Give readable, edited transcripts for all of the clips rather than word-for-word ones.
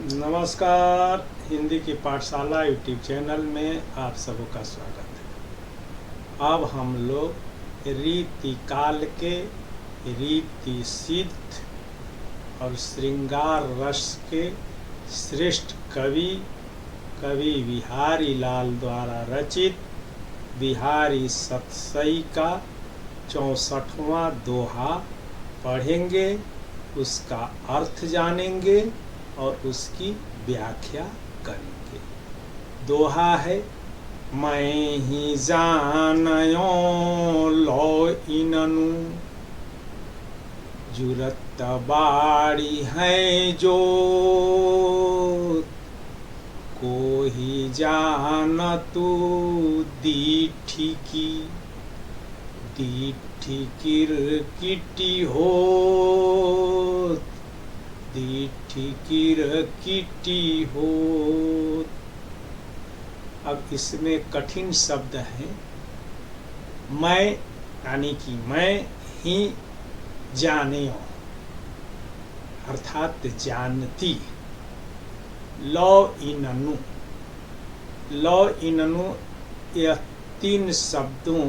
नमस्कार। हिंदी की पाठशाला यूट्यूब चैनल में आप सबों का स्वागत है। अब हम लोग रीति काल के रीति सिद्ध और श्रृंगार रस के श्रेष्ठ कवि बिहारी लाल द्वारा रचित बिहारी सतसई का 64वां दोहा पढ़ेंगे, उसका अर्थ जानेंगे और उसकी व्याख्या करेंगे। दोहा है, मैं ही जानयो लो इननु, जुरत बाड़ी है जो को ही जान तू दीठी की, दीठी किरकिटी हो, दीठी किरकिटी हो। अब इसमें कठिन शब्द है। मैं यानी कि मैं ही जानियो अर्थात जानती। लो इननु, लो इननु यह 3 शब्दों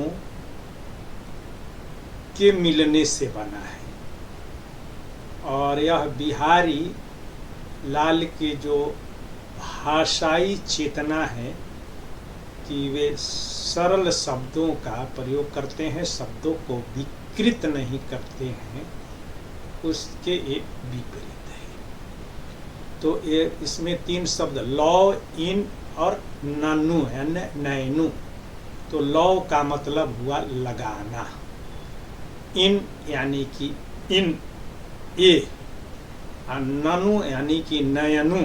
के मिलने से बना है और यह बिहारी लाल के जो भाषाई चेतना है कि वे सरल शब्दों का प्रयोग करते हैं, शब्दों को विकृत नहीं करते हैं, उसके एक विपरीत है। तो ये इसमें 3 शब्द लो, इन और ननु है, नैनु। तो लो का मतलब हुआ लगाना, इन यानी कि इन ये, ननु यानी कि नयनु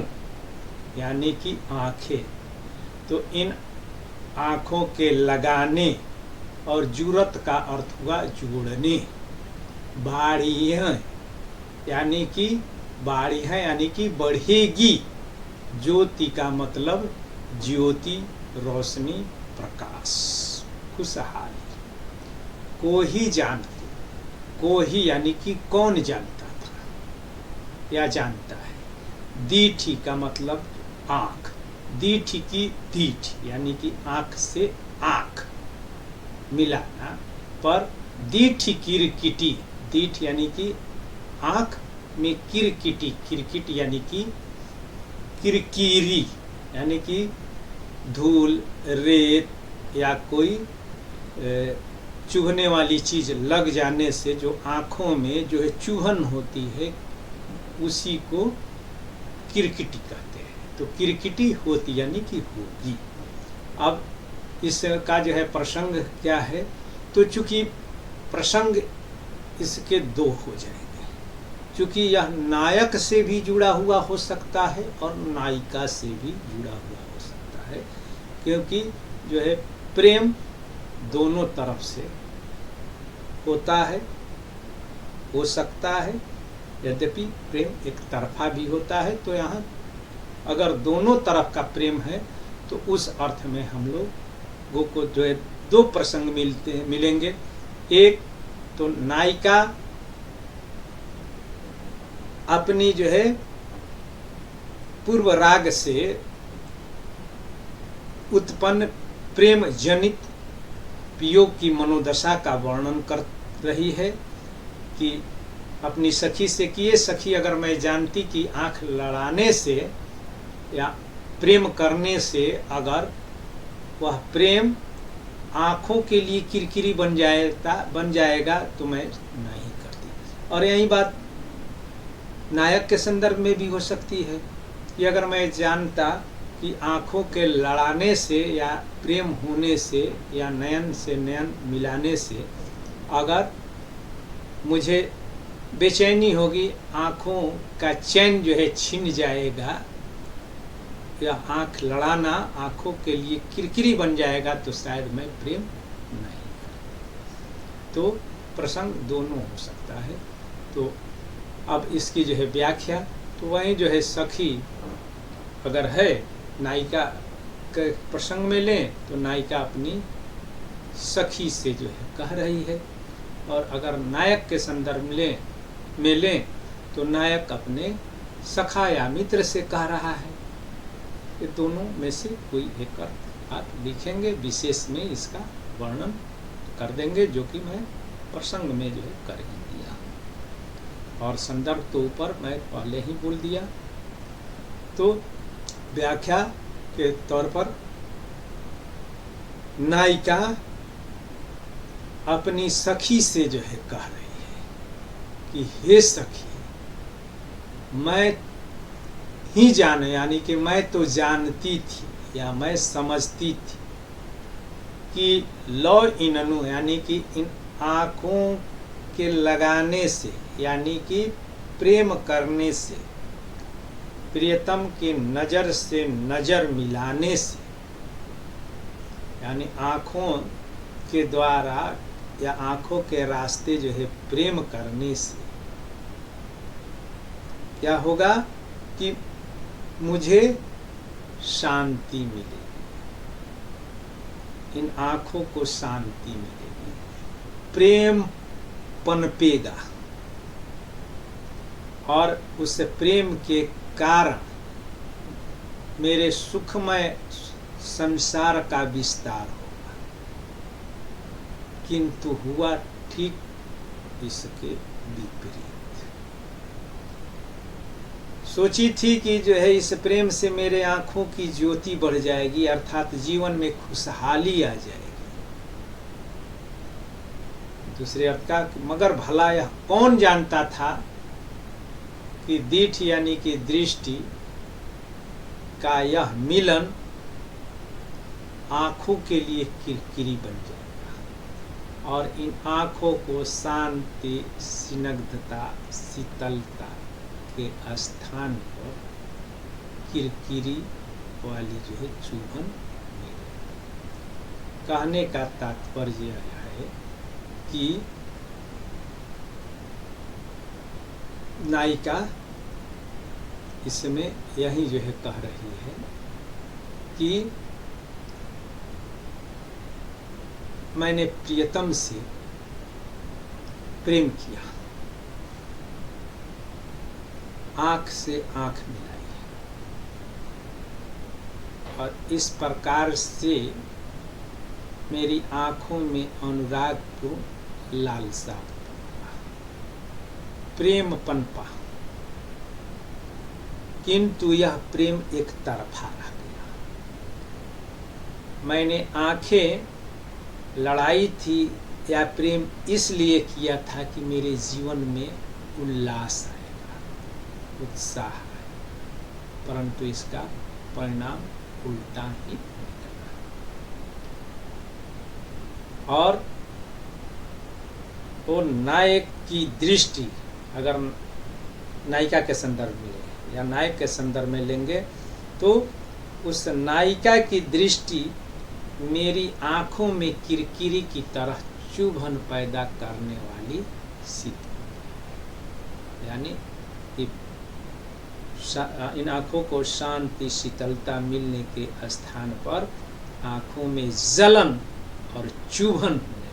यानी कि आँखें। तो इन आँखों के लगाने और जुरत का अर्थ हुआ जोड़ने। बाड़ी है यानी कि बाड़ी है यानी कि बढ़ेगी। ज्योति का मतलब ज्योति, रोशनी, प्रकाश, खुशहाली। को ही जानते, को ही यानी कि कौन जानता था या जानता है। दीठी का मतलब आँख, दीठी की दीठ यानी कि आँख से आँख मिलाना। पर दीठी किरकिटी, दीठ यानी कि आँख में किरकिटी, किरकिट यानी कि किरकिरी यानी कि धूल, रेत या कोई चुभने वाली चीज लग जाने से जो आँखों में जो है चुभन होती है, उसी को किरकिटी कहते हैं। तो किरकिटी होती यानी कि होगी। अब इसका जो है प्रसंग क्या है, तो चूंकि प्रसंग इसके 2 हो जाएंगे, चूंकि यह नायक से भी जुड़ा हुआ हो सकता है और नायिका से भी जुड़ा हुआ हो सकता है, क्योंकि जो है प्रेम दोनों तरफ से होता है, हो सकता है। यद्यपि प्रेम एक तरफा भी होता है। तो यहाँ अगर दोनों तरफ का प्रेम है तो उस अर्थ में हम लोगों को जो है 2 प्रसंग मिलेंगे। एक तो नायिका अपनी जो है पूर्व राग से उत्पन्न प्रेम जनित वियोग की मनोदशा का वर्णन कर रही है कि अपनी सखी से कि ये सखी, अगर मैं जानती कि आंख लड़ाने से या प्रेम करने से अगर वह प्रेम आँखों के लिए किरकिरी बन जाएगा तो मैं नहीं करती। और यही बात नायक के संदर्भ में भी हो सकती है कि अगर मैं जानता कि आँखों के लड़ाने से या प्रेम होने से या नयन से नयन मिलाने से अगर मुझे बेचैनी होगी, आँखों का चैन जो है छिन जाएगा, या आँख लड़ाना आँखों के लिए किरकिरी बन जाएगा, तो शायद मैं प्रेम नहीं करूँ। तो प्रसंग दोनों हो सकता है। तो अब इसकी जो है व्याख्या, तो वहीं जो है सखी अगर है, नायिका के प्रसंग में लें तो नायिका अपनी सखी से जो है कह रही है, और अगर नायक के संदर्भ में लें तो नायक अपने सखा या मित्र से कह रहा है। ये दोनों में से कोई एक अर्थ आप लिखेंगे, विशेष में इसका वर्णन कर देंगे, जो कि मैं प्रसंग में जो है कर ही दिया, और संदर्भ तो ऊपर मैं पहले ही बोल दिया। तो व्याख्या के तौर पर नायिका अपनी सखी से जो है कह रही है कि हे सखी, मैं ही जाने, यानी कि मैं तो जानती थी या मैं समझती थी कि लौ इननु, यानी कि इन आँखों के लगाने से, यानी कि प्रेम करने से, प्रियतम के नज़र से नज़र मिलाने से, यानी आँखों के द्वारा या आँखों के रास्ते जो है प्रेम करने से क्या होगा कि मुझे शांति मिलेगी, इन आँखों को शांति मिलेगी, प्रेम पनपेगा, और उस प्रेम के कारण मेरे सुखमय संसार का विस्तार होगा। किंतु हुआ ठीक इसके विपरीत। सोची थी कि जो है इस प्रेम से मेरे आँखों की ज्योति बढ़ जाएगी, अर्थात जीवन में खुशहाली आ जाएगी। दूसरे अर्थ का, मगर भला यह कौन जानता था कि दीठ यानी कि दृष्टि का यह मिलन आँखों के लिए किरकिरी बन जाएगा, और इन आँखों को शांति, स्निग्धता, शीतलता के स्थान पर किरकिरी वाली जो है चुभन मिलेगी। कहने का तात्पर्य यह है कि नायिका इसमें यही जो है कह रही है कि मैंने प्रियतम से प्रेम किया, आँख से आँख मिलाई, और इस प्रकार से मेरी आँखों में अनुराग को लालसा, प्रेम पनपा, किंतु यह प्रेम एक तरफा रह गया। मैंने आँखें लड़ाई थी या प्रेम इसलिए किया था कि मेरे जीवन में उल्लास आएगा, उत्साह आएगा, परंतु इसका परिणाम उल्टा ही निकला। और वो नायक की दृष्टि, अगर नायिका के संदर्भ में या नायक के संदर्भ में लेंगे तो उस नायिका की दृष्टि मेरी आँखों में किरकिरी की तरह चुभन पैदा करने वाली सिद्ध, यानी इन आँखों को शांति, शीतलता मिलने के स्थान पर आँखों में जलन और चुभन होने।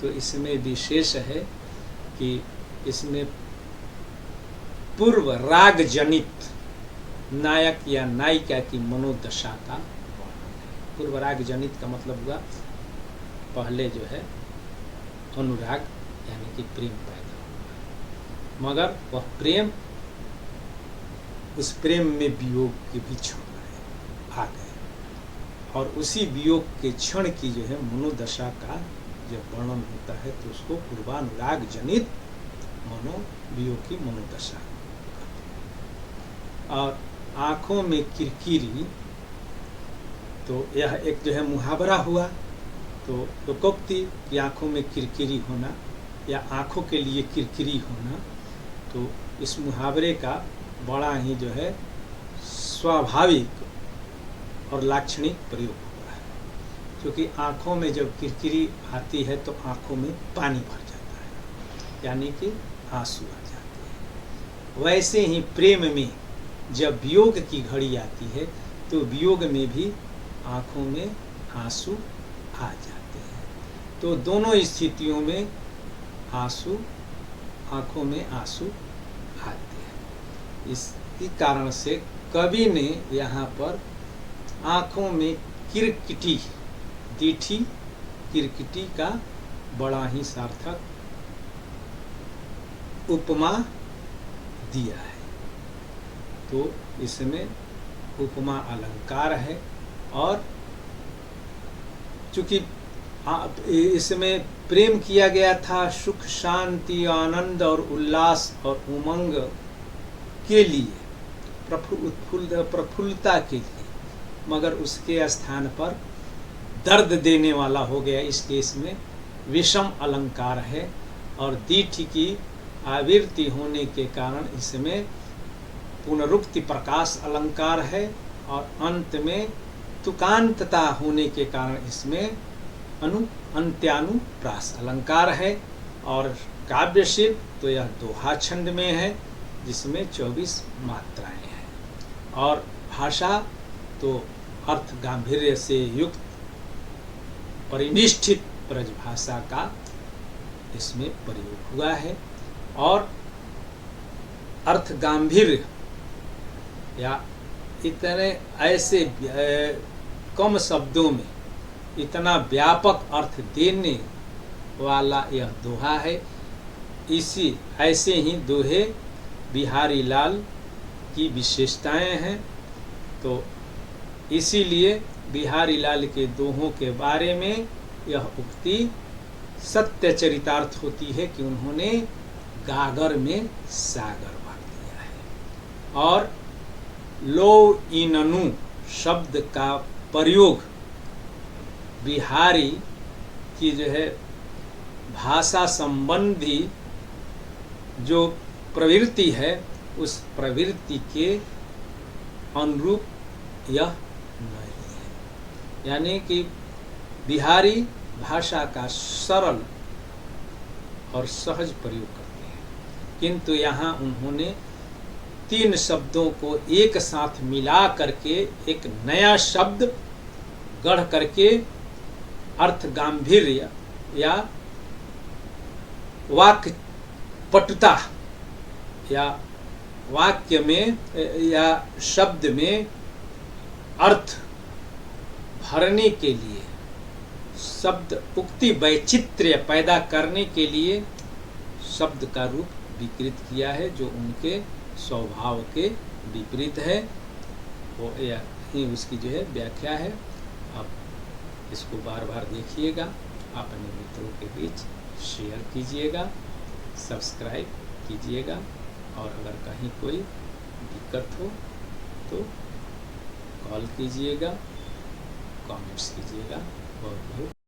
तो इसमें विशेष है कि इसमें पूर्व राग जनित नायक या नायिका की मनोदशा का वर्णन है। पूर्व राग जनित का मतलब हुआ पहले जो है अनुराग यानी कि प्रेम पैदा हुआ, मगर वह प्रेम, उस प्रेम में वियोग के भी क्षण आ गए, और उसी वियोग के क्षण की जो है मनोदशा का जब वर्णन होता है तो उसको पूर्वानुराग जनित वियोग की मनोदशा। और आँखों में किरकिरी, तो यह एक जो है मुहावरा हुआ। तो लोकोक्ति की आँखों में किरकिरी होना या आँखों के लिए किरकिरी होना, तो इस मुहावरे का बड़ा ही जो है स्वाभाविक और लाक्षणिक प्रयोग हुआ है, क्योंकि आँखों में जब किरकिरी आती है तो आँखों में पानी भर जाता है, यानी कि आंसू आ जाते हैं। वैसे ही प्रेम में जब वियोग की घड़ी आती है तो वियोग में भी आँखों में आंसू आ जाते हैं। तो दोनों स्थितियों में आंसू, आँखों में आंसू आते हैं। इसी कारण से कवि ने यहाँ पर आँखों में किरकिटी, दीठी किरकिटी का बड़ा ही सार्थक उपमा दिया है। तो इसमें उपमा अलंकार है और चूंकि इसमें प्रेम किया गया था सुख शांति आनंद और उल्लास और उमंग के लिए, प्रफुल्लता के लिए, मगर उसके स्थान पर दर्द देने वाला हो गया। इस केस में विषम अलंकार है और दीठ की आवृत्ति होने के कारण इसमें पुनरुक्ति प्रकाश अलंकार है और अंत में तुकांतता होने के कारण इसमें अंत्यानुप्रास अलंकार है। और काव्य शिल्प तो यह दोहा छंद में है जिसमें 24 मात्राएं हैं और भाषा तो अर्थ गांभीर्य से युक्त परिनिष्ठित ब्रजभाषा का इसमें प्रयोग हुआ है। और अर्थ गांभीर्य या इतने ऐसे कम शब्दों में इतना व्यापक अर्थ देने वाला यह दोहा है। इसी ऐसे ही दोहे बिहारी लाल की विशेषताएं हैं। तो इसीलिए बिहारी लाल के दोहों के बारे में यह उक्ति सत्य चरितार्थ होती है कि उन्होंने गागर में सागर भर दिया है। और लो इननु शब्द का प्रयोग बिहारी की जो है भाषा संबंधी जो प्रवृत्ति है उस प्रवृत्ति के अनुरूप यह नहीं है। यानी कि बिहारी भाषा का सरल और सहज प्रयोग करते हैं, किंतु यहाँ उन्होंने 3 शब्दों को एक साथ मिला करके एक नया शब्द गढ़ करके अर्थ गांभीर्य या वाक्य पटुता या वाक्य में या शब्द में अर्थ भरने के लिए, शब्द उक्ति वैचित्र्य पैदा करने के लिए शब्द का रूप विकृत किया है जो उनके स्वभाव के विपरीत है। वो यही उसकी जो है व्याख्या है। आप इसको बार बार देखिएगा, अपने मित्रों के बीच शेयर कीजिएगा, सब्सक्राइब कीजिएगा और अगर कहीं कोई दिक्कत हो तो कॉल कीजिएगा, कमेंट्स कीजिएगा। बहुत बहुत